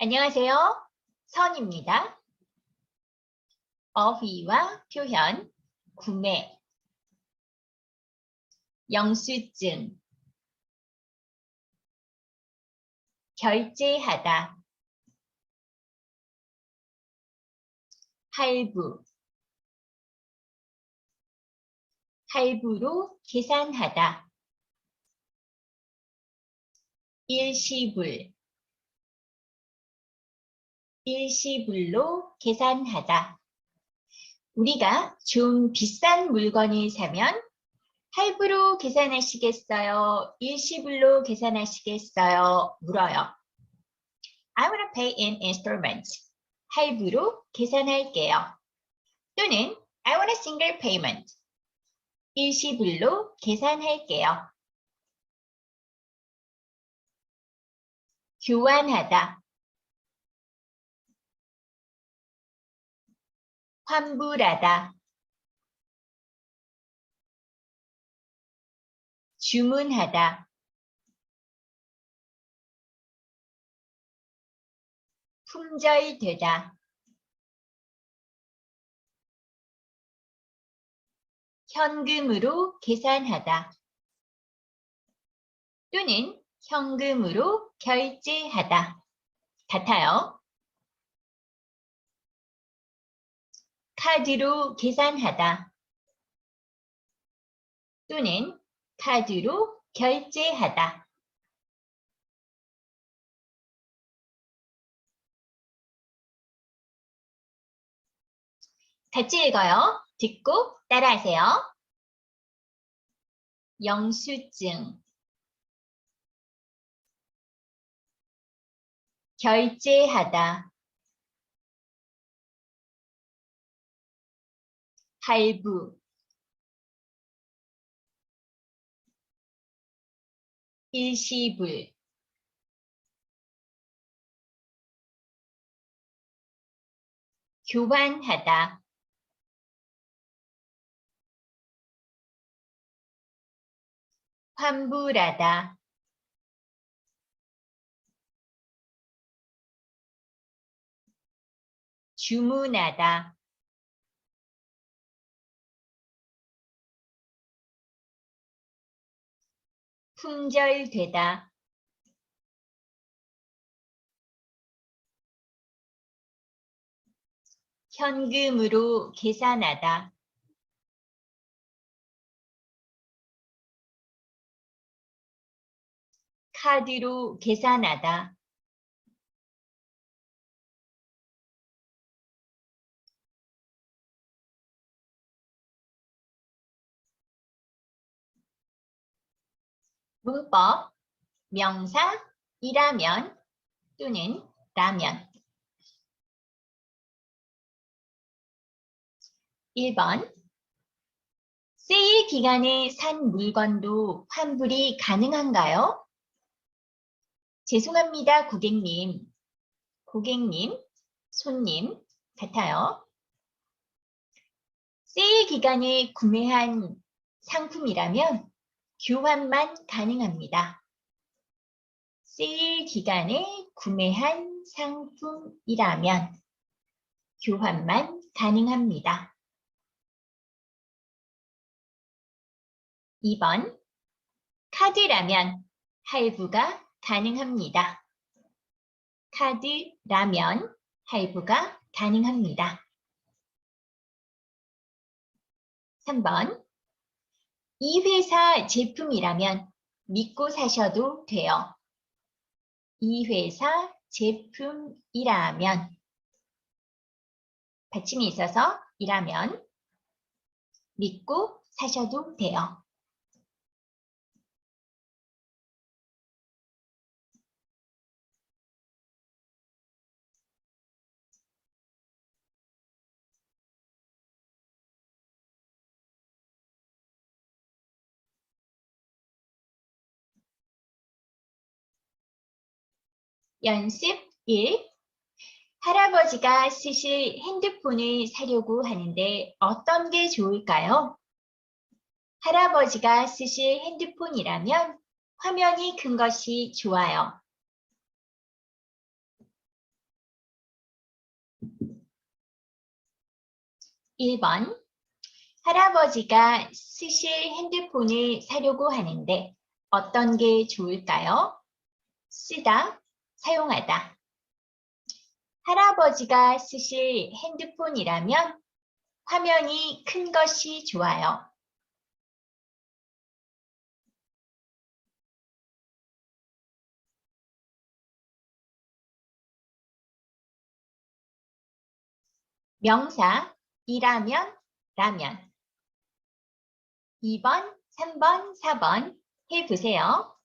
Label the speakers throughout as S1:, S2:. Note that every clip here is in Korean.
S1: 안녕하세요. 선입니다. 어휘와 표현, 구매, 영수증, 결제하다, 할부, 할부로 계산하다, 일시불, 일시불로 계산하다. 우리가 좀 비싼 물건을 사면 할부로 계산하시겠어요? 일시불로 계산하시겠어요? 물어요. I want to pay in installments. 할부로 계산할게요. 또는 I want a single payment. 일시불로 계산할게요. 교환하다. 환불하다. 주문하다. 품절되다. 현금으로 계산하다. 또는 현금으로 결제하다. 같아요. 카드로 계산하다. 또는 카드로 결제하다. 같이 읽어요. 듣고 따라하세요. 영수증, 결제하다, 할부, 일시불, 교환하다, 환불하다, 주문하다, 품절되다, 현금으로 계산하다, 카드로 계산하다, 문법, 명사, 이라면 또는 라면. 1번, 세일 기간에 산 물건도 환불이 가능한가요? 죄송합니다, 고객님. 고객님, 손님 같아요. 세일 기간에 구매한 상품이라면 교환만 가능합니다. 세일 기간에 구매한 상품이라면 교환만 가능합니다. 2번, 카드라면 할부가 가능합니다. 카드라면 할부가 가능합니다. 3번, 이 회사 제품이라면 믿고 사셔도 돼요. 이 회사 제품이라면 받침이 있어서 이라면 믿고 사셔도 돼요. 연습 1. 할아버지가 쓰실 핸드폰을 사려고 하는데 어떤 게 좋을까요? 할아버지가 쓰실 핸드폰이라면 화면이 큰 것이 좋아요. 1번. 할아버지가 쓰실 핸드폰을 사려고 하는데 어떤 게 좋을까요? 쓰다, 사용하다. 할아버지가 쓰실 핸드폰이라면 화면이 큰 것이 좋아요. 명사, 이라면, 라면. 2번, 3번, 4번 해보세요.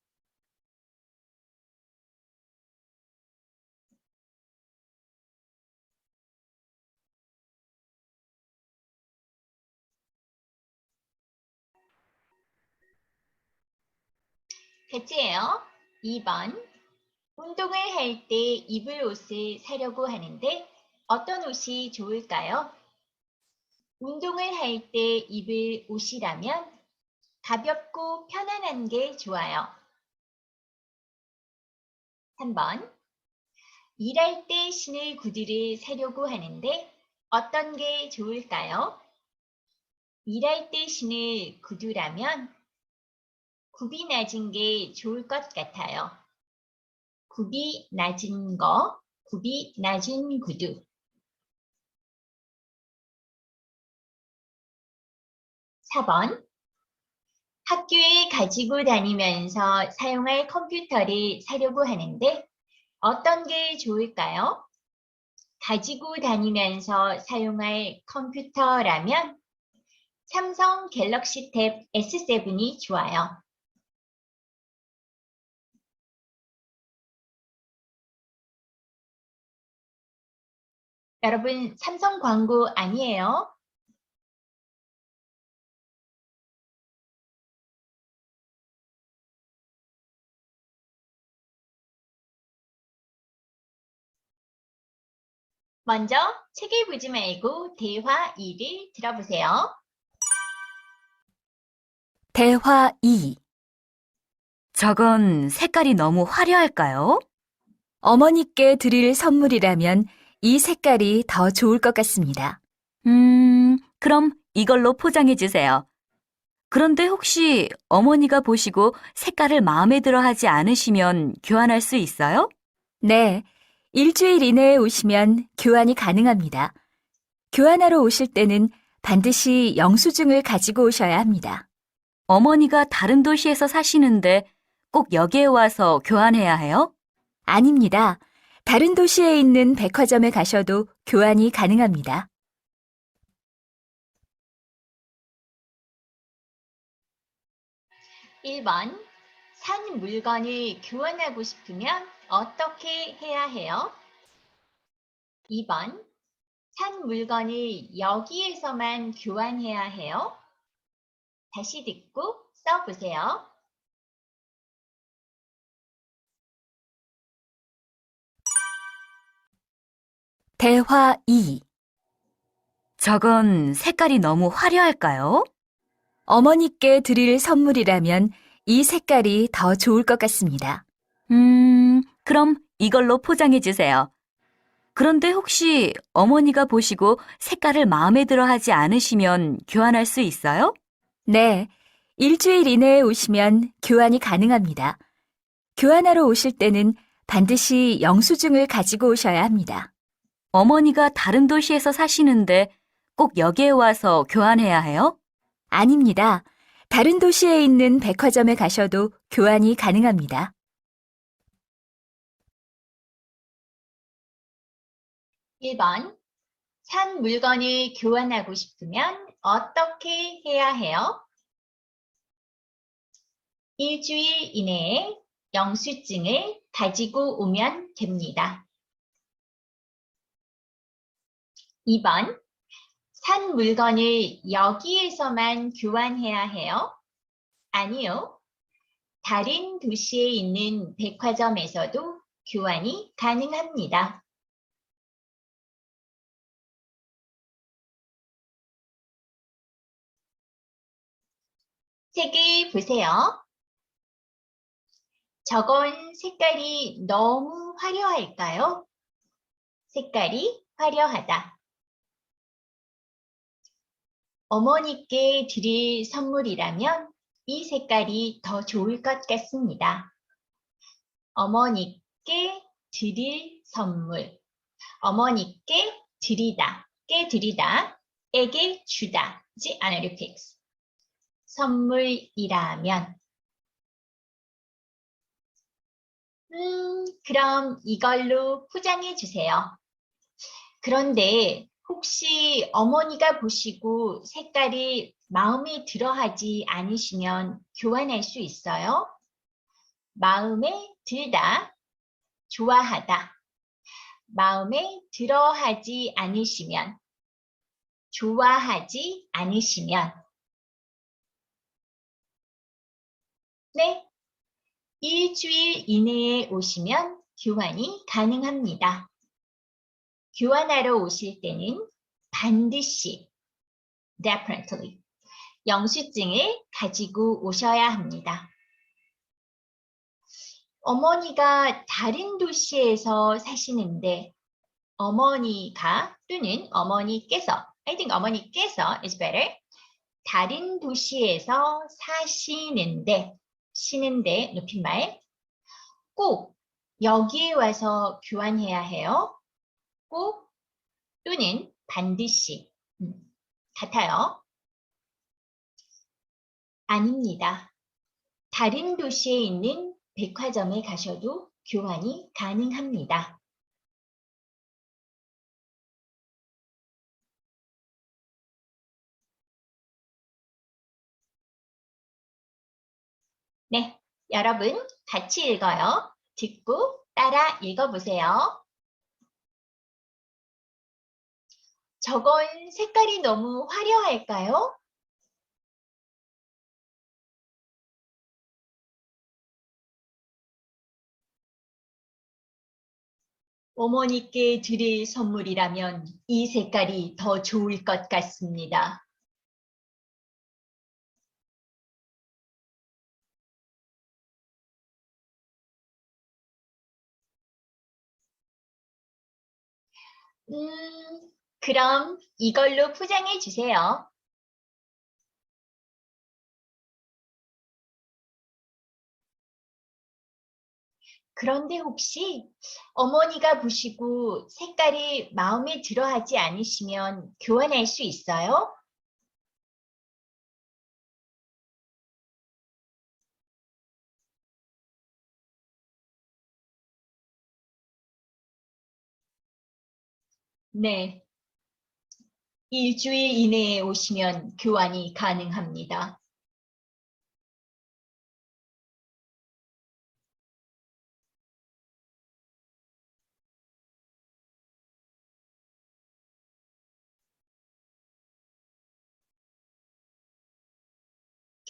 S1: 같이해요. 2번. 운동을 할 때 입을 옷을 사려고 하는데 어떤 옷이 좋을까요? 운동을 할 때 입을 옷이라면 가볍고 편안한 게 좋아요. 3번. 일할 때 신을 구두를 사려고 하는데 어떤 게 좋을까요? 일할 때 신을 구두라면 굽이 낮은 게 좋을 것 같아요. 굽이 낮은 거, 굽이 낮은 구두. 4번. 학교에 가지고 다니면서 사용할 컴퓨터를 사려고 하는데 어떤 게 좋을까요? 가지고 다니면서 사용할 컴퓨터라면 삼성 갤럭시 탭 S7이 좋아요. 여러분, 삼성 광고 아니에요? 먼저 책을 보지 말고 대화 2를 들어보세요.
S2: 대화 2. 저건 색깔이 너무 화려할까요? 어머니께 드릴 선물이라면 이 색깔이 더 좋을 것 같습니다. 그럼 이걸로 포장해 주세요. 그런데 혹시 어머니가 보시고 색깔을 마음에 들어 하지 않으시면 교환할 수 있어요? 네. 일주일 이내에 오시면 교환이 가능합니다. 교환하러 오실 때는 반드시 영수증을 가지고 오셔야 합니다. 어머니가 다른 도시에서 사시는데 꼭 여기에 와서 교환해야 해요? 아닙니다. 다른 도시에 있는 백화점에 가셔도 교환이 가능합니다.
S1: 1번. 산 물건을 교환하고 싶으면 어떻게 해야 해요? 2번. 산 물건을 여기에서만 교환해야 해요? 다시 듣고 써보세요.
S2: 대화 2. 저건 색깔이 너무 화려할까요? 어머니께 드릴 선물이라면 이 색깔이 더 좋을 것 같습니다. 그럼 이걸로 포장해 주세요. 그런데 혹시 어머니가 보시고 색깔을 마음에 들어 하지 않으시면 교환할 수 있어요? 네. 일주일 이내에 오시면 교환이 가능합니다. 교환하러 오실 때는 반드시 영수증을 가지고 오셔야 합니다. 어머니가 다른 도시에서 사시는데 꼭 여기에 와서 교환해야 해요? 아닙니다. 다른 도시에 있는 백화점에 가셔도 교환이 가능합니다.
S1: 1번. 산 물건을 교환하고 싶으면 어떻게 해야 해요? 일주일 이내에 영수증을 가지고 오면 됩니다. 2번. 산 물건을 여기에서만 교환해야 해요? 아니요. 다른 도시에 있는 백화점에서도 교환이 가능합니다. 책을 보세요. 저건 색깔이 너무 화려할까요? 색깔이 화려하다. 어머니께 드릴 선물이라면 이 색깔이 더 좋을 것 같습니다. 어머니께 드릴 선물. 어머니께 드리다, 께 드리다, 에게 주다. 지 않으려 픽스. 선물이라면. 그럼 이걸로 포장해 주세요. 그런데 혹시 어머니가 보시고 색깔이 마음에 들어 하지 않으시면 교환할 수 있어요? 마음에 들다, 좋아하다. 마음에 들어 하지 않으시면, 좋아하지 않으시면. 네, 일주일 이내에 오시면 교환이 가능합니다. 교환하러 오실 때는 반드시, definitely, 영수증을 가지고 오셔야 합니다. 어머니가 다른 도시에서 사시는데 어머니가 또는 어머니께서, I think 어머니께서 is better. 다른 도시에서 사시는데, 쉬는데 높임말, 꼭 여기에 와서 교환해야 해요. 꼭 또는 반드시. 같아요. 아닙니다. 다른 도시에 있는 백화점에 가셔도 교환이 가능합니다. 네, 여러분 같이 읽어요. 듣고 따라 읽어보세요. 저건 색깔이 너무 화려할까요? 어머니께 드릴 선물이라면 이 색깔이 더 좋을 것 같습니다. 그럼 이걸로 포장해 주세요. 그런데 혹시 어머니가 보시고 색깔이 마음에 들어 하지 않으시면 교환할 수 있어요? 네. 일주일 이내에 오시면 교환이 가능합니다.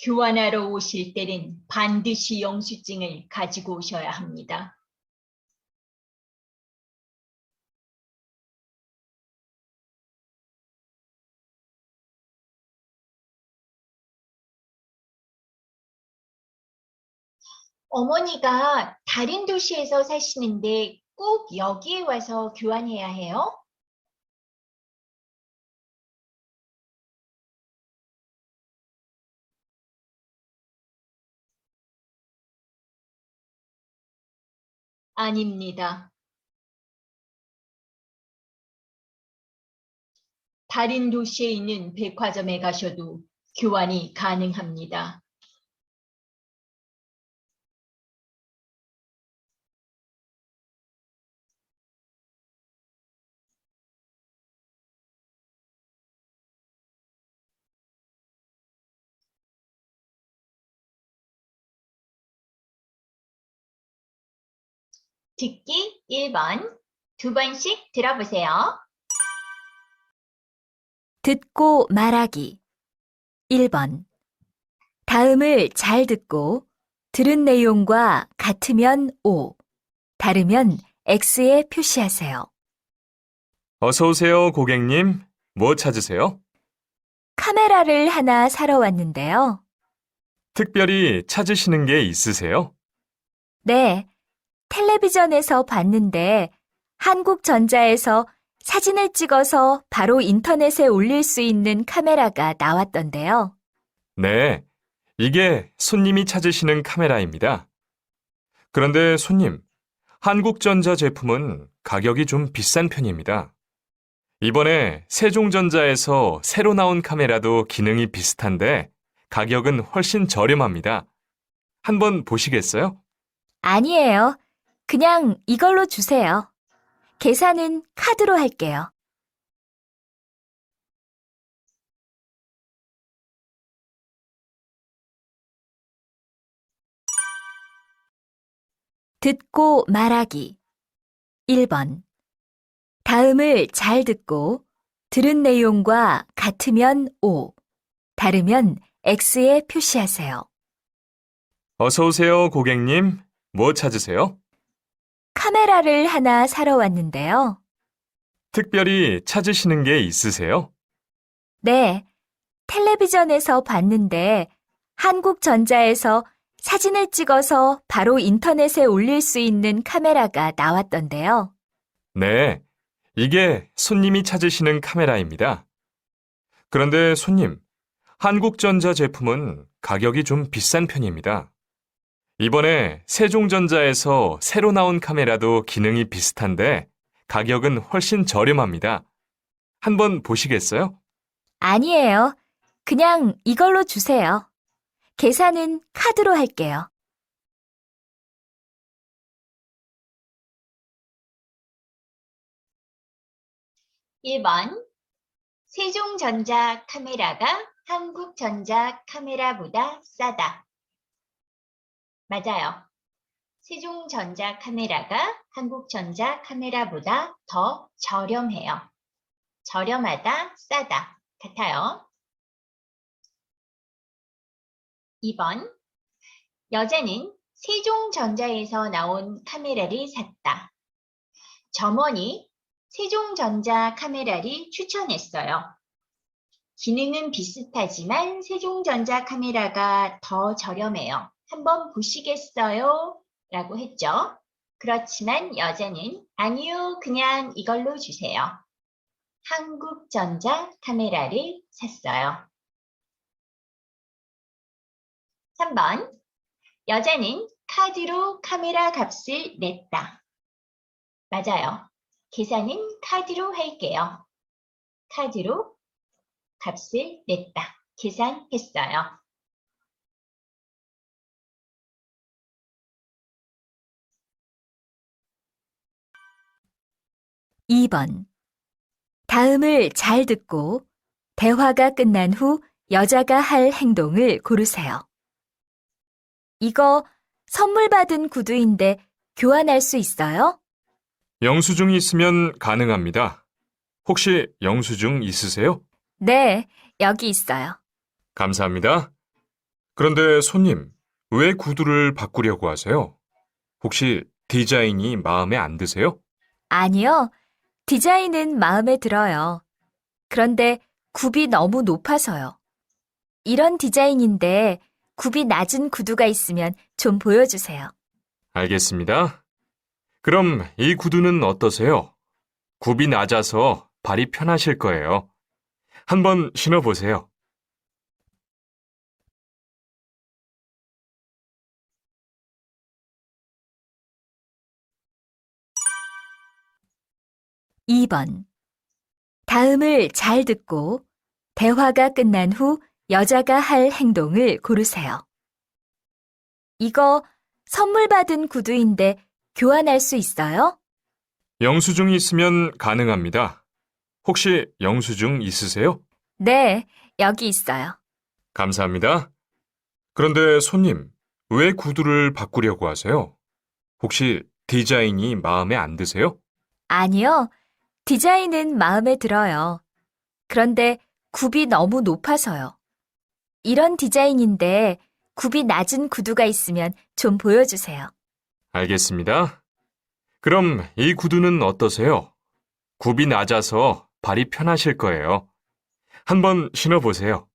S1: 교환하러 오실 때는 반드시 영수증을 가지고 오셔야 합니다. 어머니가 다른 도시에서 사시는데 꼭 여기에 와서 교환해야 해요? 아닙니다. 다른 도시에 있는 백화점에 가셔도 교환이 가능합니다. 듣기 1번, 두 번씩 들어보세요.
S2: 듣고 말하기. 1번. 다음을 잘 듣고 들은 내용과 같으면 O, 다르면 X에 표시하세요.
S3: 어서 오세요, 고객님. 뭐 찾으세요?
S2: 카메라를 하나 사러 왔는데요.
S3: 특별히 찾으시는 게 있으세요?
S2: 네, 텔레비전에서 봤는데 한국전자에서 사진을 찍어서 바로 인터넷에 올릴 수 있는 카메라가 나왔던데요.
S3: 네, 이게 손님이 찾으시는 카메라입니다. 그런데 손님, 한국전자 제품은 가격이 좀 비싼 편입니다. 이번에 세종전자에서 새로 나온 카메라도 기능이 비슷한데 가격은 훨씬 저렴합니다. 한번 보시겠어요?
S2: 아니에요. 그냥 이걸로 주세요. 계산은 카드로 할게요. 듣고 말하기 1번. 다음을 잘 듣고 들은 내용과 같으면 O, 다르면 X에 표시하세요.
S3: 어서 오세요, 고객님. 뭐 찾으세요?
S2: 카메라를 하나 사러 왔는데요.
S3: 특별히 찾으시는 게 있으세요?
S2: 네, 텔레비전에서 봤는데 한국전자에서 사진을 찍어서 바로 인터넷에 올릴 수 있는 카메라가 나왔던데요.
S3: 네, 이게 손님이 찾으시는 카메라입니다. 그런데 손님, 한국전자 제품은 가격이 좀 비싼 편입니다. 이번에 세종전자에서 새로 나온 카메라도 기능이 비슷한데 가격은 훨씬 저렴합니다. 한번 보시겠어요?
S2: 아니에요. 그냥 이걸로 주세요. 계산은 카드로 할게요.
S1: 1번. 세종전자 카메라가 한국전자 카메라보다 싸다. 맞아요. 세종전자 카메라가 한국전자 카메라보다 더 저렴해요. 저렴하다, 싸다 같아요. 2번. 여자는 세종전자에서 나온 카메라를 샀다. 점원이 세종전자 카메라를 추천했어요. 기능은 비슷하지만 세종전자 카메라가 더 저렴해요. 한번 보시겠어요? 라고 했죠. 그렇지만 여자는 아니요, 그냥 이걸로 주세요. 한국전자 카메라를 샀어요. 3번. 여자는 카드로 카메라 값을 냈다. 맞아요. 계산은 카드로 할게요. 카드로 값을 냈다. 계산했어요.
S2: 2번. 다음을 잘 듣고 대화가 끝난 후 여자가 할 행동을 고르세요. 이거 선물 받은 구두인데 교환할 수 있어요?
S3: 영수증이 있으면 가능합니다. 혹시 영수증 있으세요?
S2: 네, 여기 있어요.
S3: 감사합니다. 그런데 손님, 왜 구두를 바꾸려고 하세요? 혹시 디자인이 마음에 안 드세요?
S2: 아니요, 디자인은 마음에 들어요. 그런데 굽이 너무 높아서요. 이런 디자인인데 굽이 낮은 구두가 있으면 좀 보여주세요.
S3: 알겠습니다. 그럼 이 구두는 어떠세요? 굽이 낮아서 발이 편하실 거예요. 한번 신어보세요.
S2: 2번. 다음을 잘 듣고 대화가 끝난 후 여자가 할 행동을 고르세요. 이거 선물 받은 구두인데 교환할 수 있어요?
S3: 영수증이 있으면 가능합니다. 혹시 영수증 있으세요?
S2: 네, 여기 있어요.
S3: 감사합니다. 그런데 손님, 왜 구두를 바꾸려고 하세요? 혹시 디자인이 마음에 안 드세요?
S2: 아니요, 디자인은 마음에 들어요. 그런데 굽이 너무 높아서요. 이런 디자인인데 굽이 낮은 구두가 있으면 좀 보여주세요.
S3: 알겠습니다. 그럼 이 구두는 어떠세요? 굽이 낮아서 발이 편하실 거예요. 한번 신어보세요.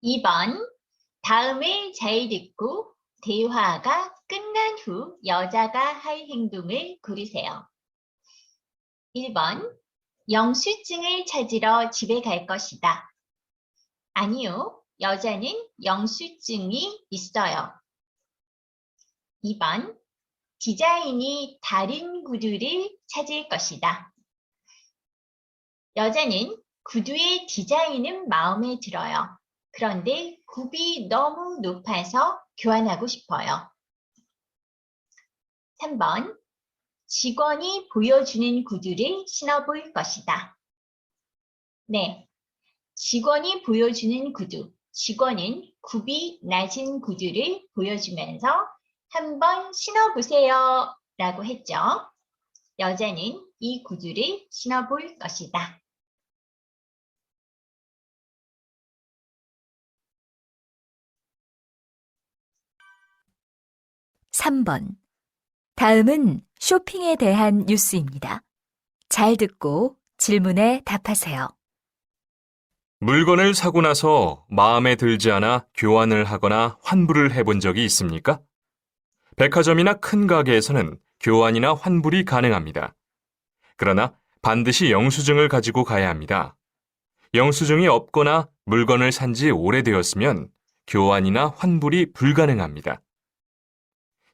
S1: 2번. 다음을 잘 듣고 대화가 끝난 후 여자가 할 행동을 고르세요. 1번, 영수증을 찾으러 집에 갈 것이다. 아니요, 여자는 영수증이 있어요. 2번, 디자인이 다른 구두를 찾을 것이다. 여자는 구두의 디자인은 마음에 들어요. 그런데 굽이 너무 높아서 교환하고 싶어요. 3번, 직원이 보여주는 구두를 신어볼 것이다. 네, 직원이 보여주는 구두. 직원은 굽이 낮은 구두를 보여주면서 한번 신어보세요 라고 했죠. 여자는 이 구두를 신어볼 것이다.
S2: 삼 번 다음은 쇼핑에 대한 뉴스입니다. 잘 듣고 질문에 답하세요.
S3: 물건을 사고 나서 마음에 들지 않아 교환을 하거나 환불을 해본 적이 있습니까? 백화점이나 큰 가게에서는 교환이나 환불이 가능합니다. 그러나 반드시 영수증을 가지고 가야 합니다. 영수증이 없거나 물건을 산 지 오래되었으면 교환이나 환불이 불가능합니다.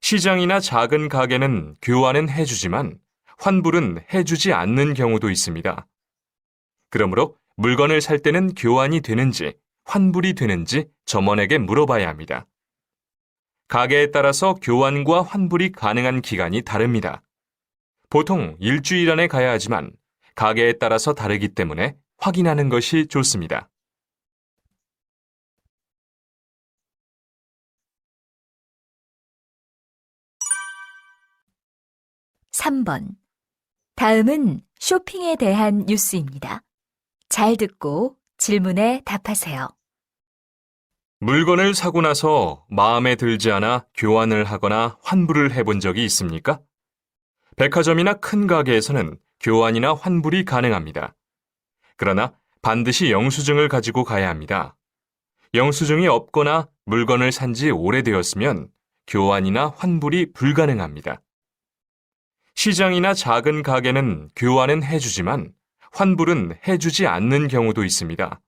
S3: 시장이나 작은 가게는 교환은 해주지만 환불은 해주지 않는 경우도 있습니다. 그러므로 물건을 살 때는 교환이 되는지 환불이 되는지 점원에게 물어봐야 합니다. 가게에 따라서 교환과 환불이 가능한 기간이 다릅니다. 보통 일주일 안에 가야 하지만 가게에 따라서 다르기 때문에 확인하는 것이 좋습니다.
S2: 삼 번 다음은 쇼핑에 대한 뉴스입니다. 잘 듣고 질문에 답하세요.
S3: 물건을 사고 나서 마음에 들지 않아 교환을 하거나 환불을 해본 적이 있습니까? 백화점이나 큰 가게에서는 교환이나 환불이 가능합니다. 그러나 반드시 영수증을 가지고 가야 합니다. 영수증이 없거나 물건을 산 지 오래되었으면 교환이나 환불이 불가능합니다. 시장이나 작은 가게는 교환은 해주지만 환불은 해주지 않는 경우도 있습니다.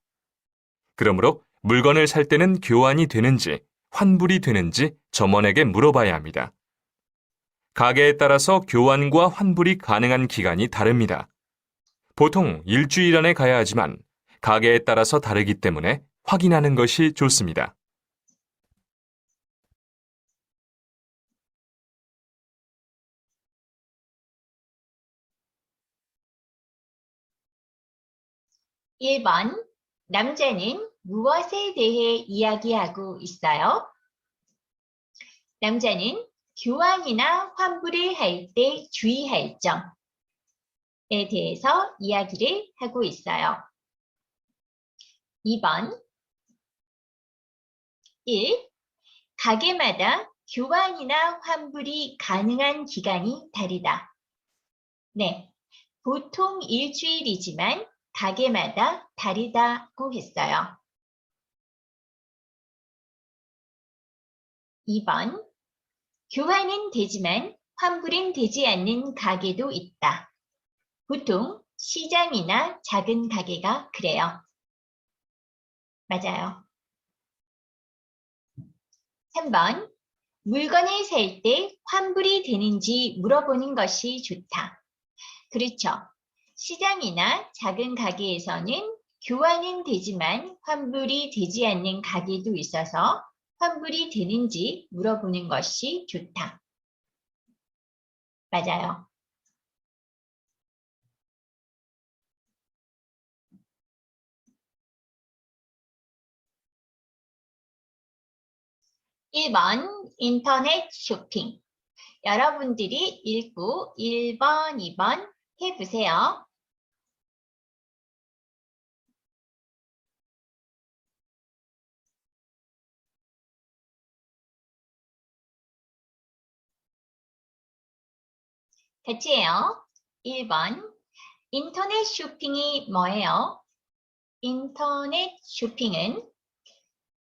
S3: 그러므로 물건을 살 때는 교환이 되는지 환불이 되는지 점원에게 물어봐야 합니다. 가게에 따라서 교환과 환불이 가능한 기간이 다릅니다. 보통 일주일 안에 가야 하지만 가게에 따라서 다르기 때문에 확인하는 것이 좋습니다.
S1: 일 번, 남자는 무엇에 대해 이야기하고 있어요? 남자는 교환이나 환불을 할 때 주의할 점에 대해서 이야기를 하고 있어요. 2번, 1. 가게마다 교환이나 환불이 가능한 기간이 다르다. 네, 보통 일주일이지만 가게마다 다르다고 했어요. 2번, 교환은 되지만 환불은 되지 않는 가게도 있다. 보통 시장이나 작은 가게가 그래요. 맞아요. 3번, 물건을 살 때 환불이 되는지 물어보는 것이 좋다. 그렇죠. 시장이나 작은 가게에서는 교환은 되지만 환불이 되지 않는 가게도 있어서 환불이 되는지 물어보는 것이 좋다. 맞아요. 1번 인터넷 쇼핑. 여러분들이 읽고 1번, 2번 해보세요. 같이 해요. 1번, 인터넷 쇼핑이 뭐예요? 인터넷 쇼핑은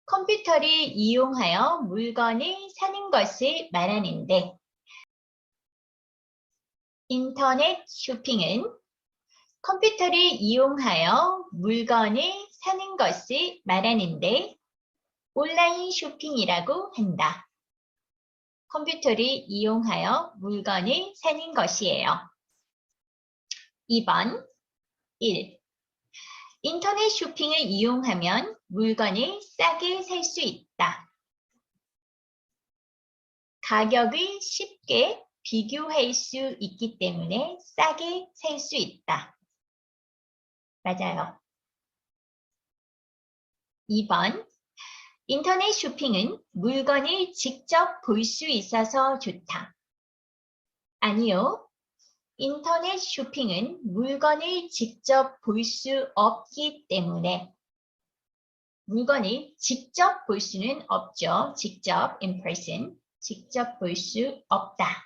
S1: 컴퓨터를 이용하여 물건을 사는 것을 말하는데 인터넷 쇼핑은 컴퓨터를 이용하여 물건을 사는 것을 말하는데 온라인 쇼핑이라고 한다. 컴퓨터를 이용하여 물건을 사는 것이에요. 2번 1. 인터넷 쇼핑을 이용하면 물건을 싸게 살 수 있다. 가격을 쉽게 비교할 수 있기 때문에 싸게 살 수 있다. 맞아요. 2번. 인터넷 쇼핑은 물건을 직접 볼 수 있어서 좋다. 아니요. 인터넷 쇼핑은 물건을 직접 볼 수 없기 때문에 물건을 직접 볼 수는 없죠. 직접, in person, 직접 볼 수 없다.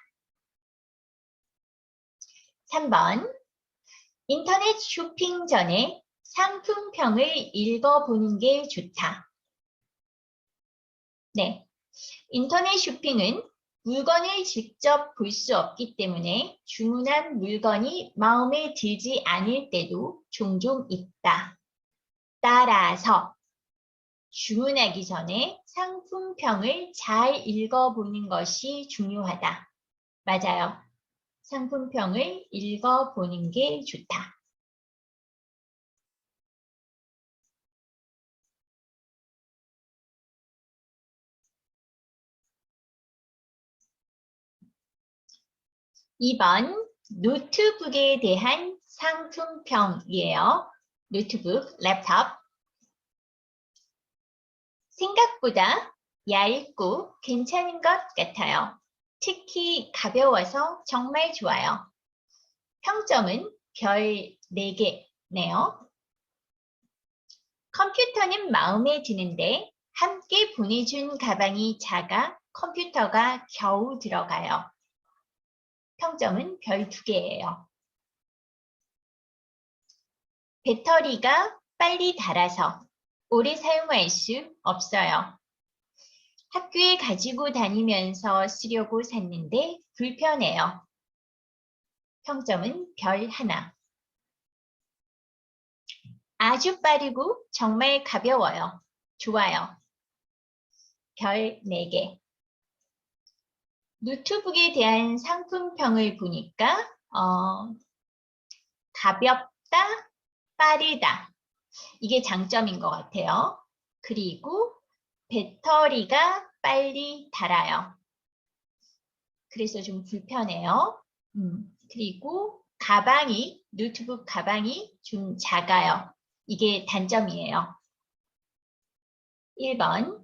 S1: 3번. 인터넷 쇼핑 전에 상품평을 읽어보는 게 좋다. 네. 인터넷 쇼핑은 물건을 직접 볼 수 없기 때문에 주문한 물건이 마음에 들지 않을 때도 종종 있다. 따라서 주문하기 전에 상품평을 잘 읽어보는 것이 중요하다. 맞아요. 상품평을 읽어보는 게 좋다. (2번) 노트북에 대한 상품평이에요. 노트북, 랩탑. 생각보다 얇고 괜찮은 것 같아요. 특히 가벼워서 정말 좋아요. 평점은 별 4개네요. 컴퓨터는 마음에 드는데 함께 보내준 가방이 작아 컴퓨터가 겨우 들어가요. 평점은 별 2개예요. 배터리가 빨리 닳아서 오래 사용할 수 없어요. 학교에 가지고 다니면서 쓰려고 샀는데 불편해요. 평점은 별 1. 아주 빠르고 정말 가벼워요. 좋아요. 별 4개. 노트북에 대한 상품평을 보니까 가볍다, 빠르다. 이게 장점인 것 같아요. 그리고 배터리가 빨리 닳아요. 그래서 좀 불편해요. 그리고 가방이, 노트북 가방이 좀 작아요. 이게 단점이에요. 1번.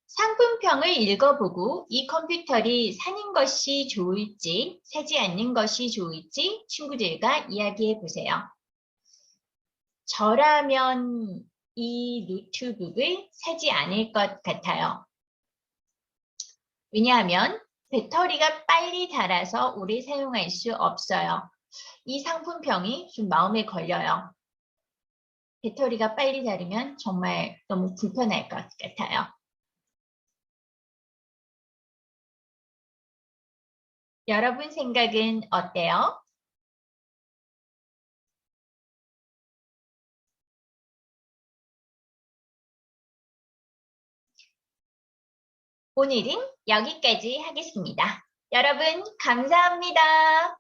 S1: 상품평을 읽어보고 이 컴퓨터를 사는 것이 좋을지, 사지 않는 것이 좋을지 친구들과 이야기해 보세요. 저라면 이 노트북을 사지 않을 것 같아요. 왜냐하면 배터리가 빨리 닳아서 오래 사용할 수 없어요. 이 상품평이 좀 마음에 걸려요. 배터리가 빨리 닳으면 정말 너무 불편할 것 같아요. 여러분 생각은 어때요? 오늘은 여기까지 하겠습니다. 여러분 감사합니다.